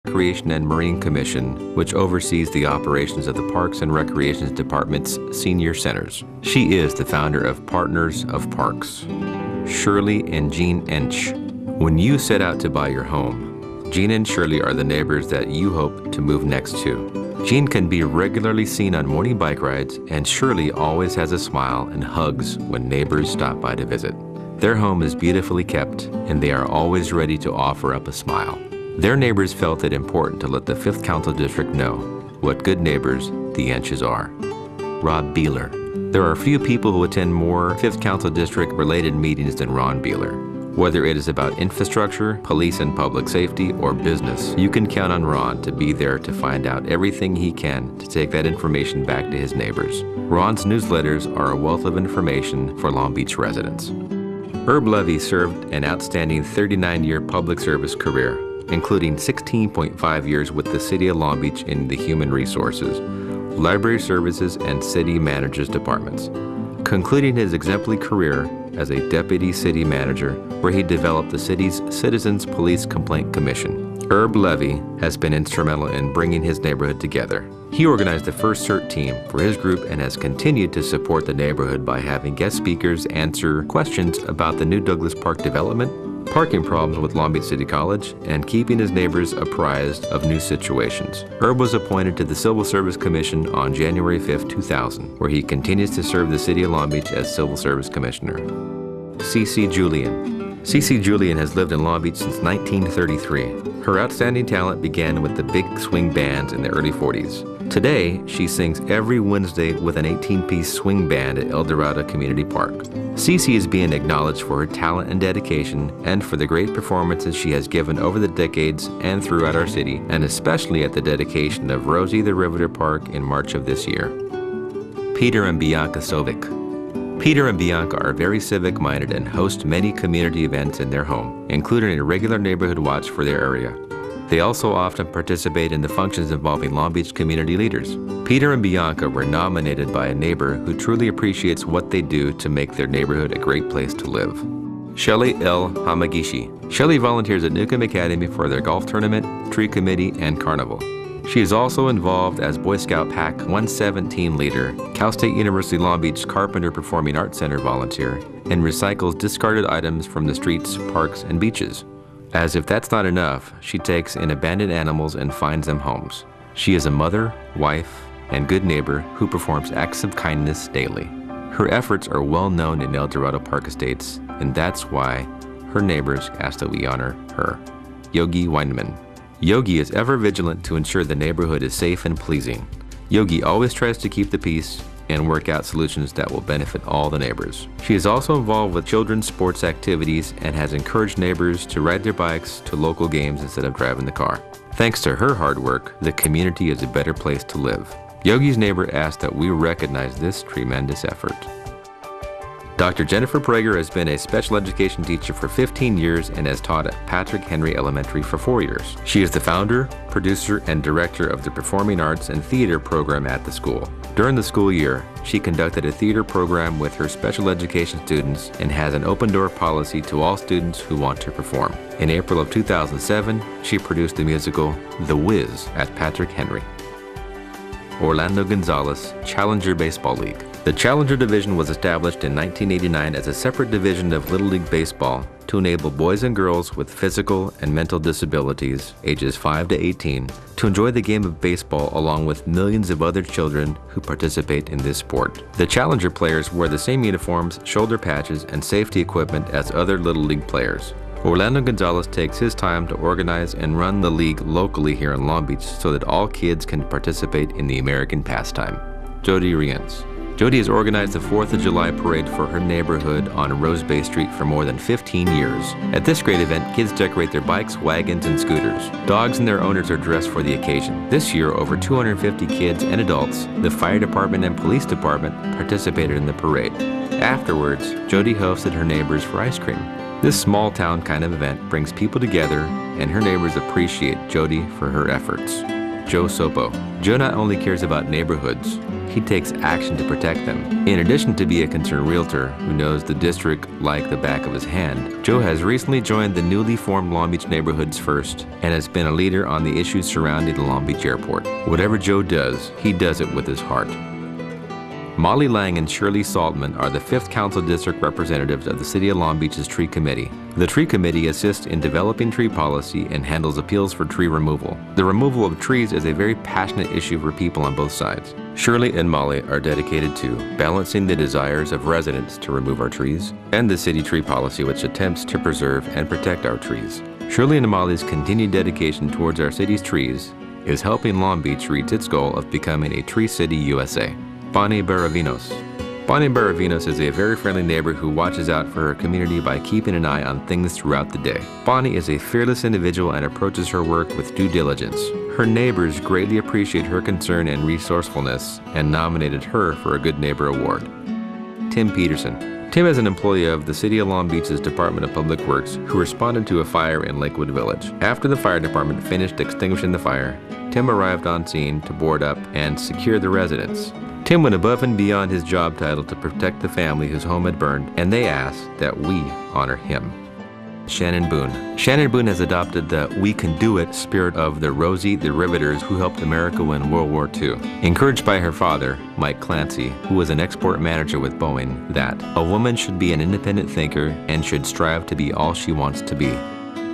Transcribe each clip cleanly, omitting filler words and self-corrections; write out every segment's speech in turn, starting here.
Recreation and Marine Commission, which oversees the operations of the Parks and Recreation Department's senior centers. She is the founder of Partners of Parks. Shirley and Jean Ench. When you set out to buy your home, Jean and Shirley are the neighbors that you hope to move next to. Jean can be regularly seen on morning bike rides, and Shirley always has a smile and hugs when neighbors stop by to visit. Their home is beautifully kept, and they are always ready to offer up a smile. Their neighbors felt it important to let the 5th Council District know what good neighbors the Enches are. Rob Beeler. There are few people who attend more 5th Council District related meetings than Ron Beeler. Whether it is about infrastructure, police and public safety, or business, you can count on Ron to be there to find out everything he can to take that information back to his neighbors. Ron's newsletters are a wealth of information for Long Beach residents. Herb Levy served an outstanding 39-year public service career, including 16.5 years with the City of Long Beach in the Human Resources, Library Services, and City Managers Departments, concluding his exemplary career as a Deputy City Manager, where he developed the city's Citizens Police Complaint Commission. Herb Levy has been instrumental in bringing his neighborhood together. He organized the first CERT team for his group and has continued to support the neighborhood by having guest speakers answer questions about the new Douglas Park development, parking problems with Long Beach City College, and keeping his neighbors apprised of new situations. Herb was appointed to the Civil Service Commission on January 5, 2000, where he continues to serve the City of Long Beach as Civil Service Commissioner. CeCe Julian. CeCe Julian has lived in Long Beach since 1933. Her outstanding talent began with the big swing bands in the early 40s. Today, she sings every Wednesday with an 18-piece swing band at El Dorado Community Park. CeCe is being acknowledged for her talent and dedication, and for the great performances she has given over the decades and throughout our city, and especially at the dedication of Rosie the Riveter Park in March of this year. Peter and Bianca Sovic. Peter and Bianca are very civic-minded and host many community events in their home, including a regular neighborhood watch for their area. They also often participate in the functions involving Long Beach community leaders. Peter and Bianca were nominated by a neighbor who truly appreciates what they do to make their neighborhood a great place to live. Shelley L. Hamagishi. Shelley volunteers at Newcomb Academy for their golf tournament, tree committee, and carnival. She is also involved as Boy Scout Pack 117 leader, Cal State University Long Beach Carpenter Performing Arts Center volunteer, and recycles discarded items from the streets, parks, and beaches. As if that's not enough, she takes in abandoned animals and finds them homes. She is a mother, wife, and good neighbor who performs acts of kindness daily. Her efforts are well known in El Dorado Park Estates, and that's why her neighbors ask that we honor her. Yogi Weinman. Yogi is ever vigilant to ensure the neighborhood is safe and pleasing. Yogi always tries to keep the peace and work out solutions that will benefit all the neighbors. She is also involved with children's sports activities and has encouraged neighbors to ride their bikes to local games instead of driving the car. Thanks to her hard work, the community is a better place to live. Yogi's neighbor asked that we recognize this tremendous effort. Dr. Jennifer Prager has been a special education teacher for 15 years and has taught at Patrick Henry Elementary for 4 years. She is the founder, producer, and director of the Performing Arts and Theater program at the school. During the school year, she conducted a theater program with her special education students and has an open door policy to all students who want to perform. In April of 2007, she produced the musical The Wiz at Patrick Henry. Orlando Gonzalez, Challenger Baseball League. The Challenger Division was established in 1989 as a separate division of Little League Baseball to enable boys and girls with physical and mental disabilities, ages 5 to 18, to enjoy the game of baseball along with millions of other children who participate in this sport. The Challenger players wear the same uniforms, shoulder patches, and safety equipment as other Little League players. Orlando Gonzalez takes his time to organize and run the league locally here in Long Beach so that all kids can participate in the American pastime. Jody Riens. Jody has organized the 4th of July parade for her neighborhood on Rose Bay Street for more than 15 years. At this great event, kids decorate their bikes, wagons, and scooters. Dogs and their owners are dressed for the occasion. This year, over 250 kids and adults, the fire department and police department participated in the parade. Afterwards, Jody hosted her neighbors for ice cream. This small town kind of event brings people together, and her neighbors appreciate Jody for her efforts. Joe Sopo. Joe not only cares about neighborhoods, she takes action to protect them. In addition to be a concerned realtor who knows the district like the back of his hand, Joe has recently joined the newly formed Long Beach Neighborhoods First and has been a leader on the issues surrounding the Long Beach Airport. Whatever Joe does, he does it with his heart. Molly Lang and Shirley Saltman are the 5th Council District representatives of the City of Long Beach's Tree Committee. The Tree Committee assists in developing tree policy and handles appeals for tree removal. The removal of trees is a very passionate issue for people on both sides. Shirley and Molly are dedicated to balancing the desires of residents to remove our trees and the city tree policy which attempts to preserve and protect our trees. Shirley and Molly's continued dedication towards our city's trees is helping Long Beach reach its goal of becoming a Tree City USA. Bonnie Baravinos. Bonnie Baravinos is a very friendly neighbor who watches out for her community by keeping an eye on things throughout the day. Bonnie is a fearless individual and approaches her work with due diligence. Her neighbors greatly appreciate her concern and resourcefulness and nominated her for a Good Neighbor Award. Tim Peterson. Tim is an employee of the City of Long Beach's Department of Public Works who responded to a fire in Lakewood Village. After the fire department finished extinguishing the fire, Tim arrived on scene to board up and secure the residents. Tim went above and beyond his job title to protect the family whose home had burned, and they asked that we honor him. Shannon Boone. Shannon Boone has adopted the "We Can Do It" spirit of the Rosie the Riveters who helped America win World War II. Encouraged by her father, Mike Clancy, who was an export manager with Boeing, that a woman should be an independent thinker and should strive to be all she wants to be.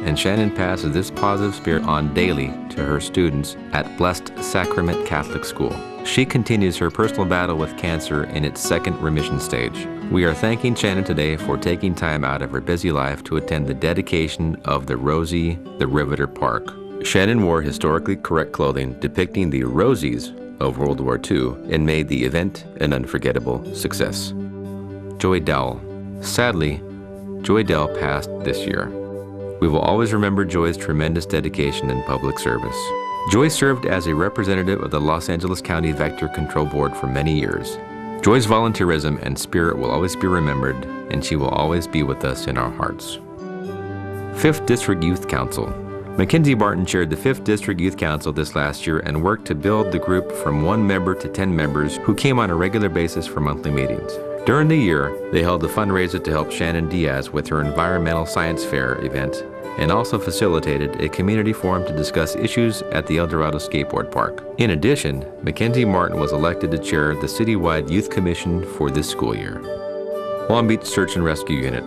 And Shannon passes this positive spirit on daily to her students at Blessed Sacrament Catholic School. She continues her personal battle with cancer in its 2nd remission stage. We are thanking Shannon today for taking time out of her busy life to attend the dedication of the Rosie the Riveter Park. Shannon wore historically correct clothing depicting the Rosies of World War II and made the event an unforgettable success. Joy Dowell. Sadly, Joy Dowell passed this year. We will always remember Joy's tremendous dedication in public service. Joy served as a representative of the Los Angeles County Vector Control Board for many years. Joy's volunteerism and spirit will always be remembered, and she will always be with us in our hearts. 5th District Youth Council. Mackenzie Barton chaired the 5th District Youth Council this last year and worked to build the group from 1 member to 10 members who came on a regular basis for monthly meetings. During the year, they held a fundraiser to help Shannon Diaz with her Environmental Science Fair event and also facilitated a community forum to discuss issues at the El Dorado Skateboard Park. In addition, Mackenzie Martin was elected to chair the citywide Youth Commission for this school year. Long Beach Search and Rescue Unit.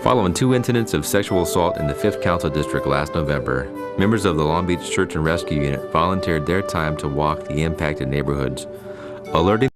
Following 2 incidents of sexual assault in the 5th Council District last November, members of the Long Beach Search and Rescue Unit volunteered their time to walk the impacted neighborhoods, alerting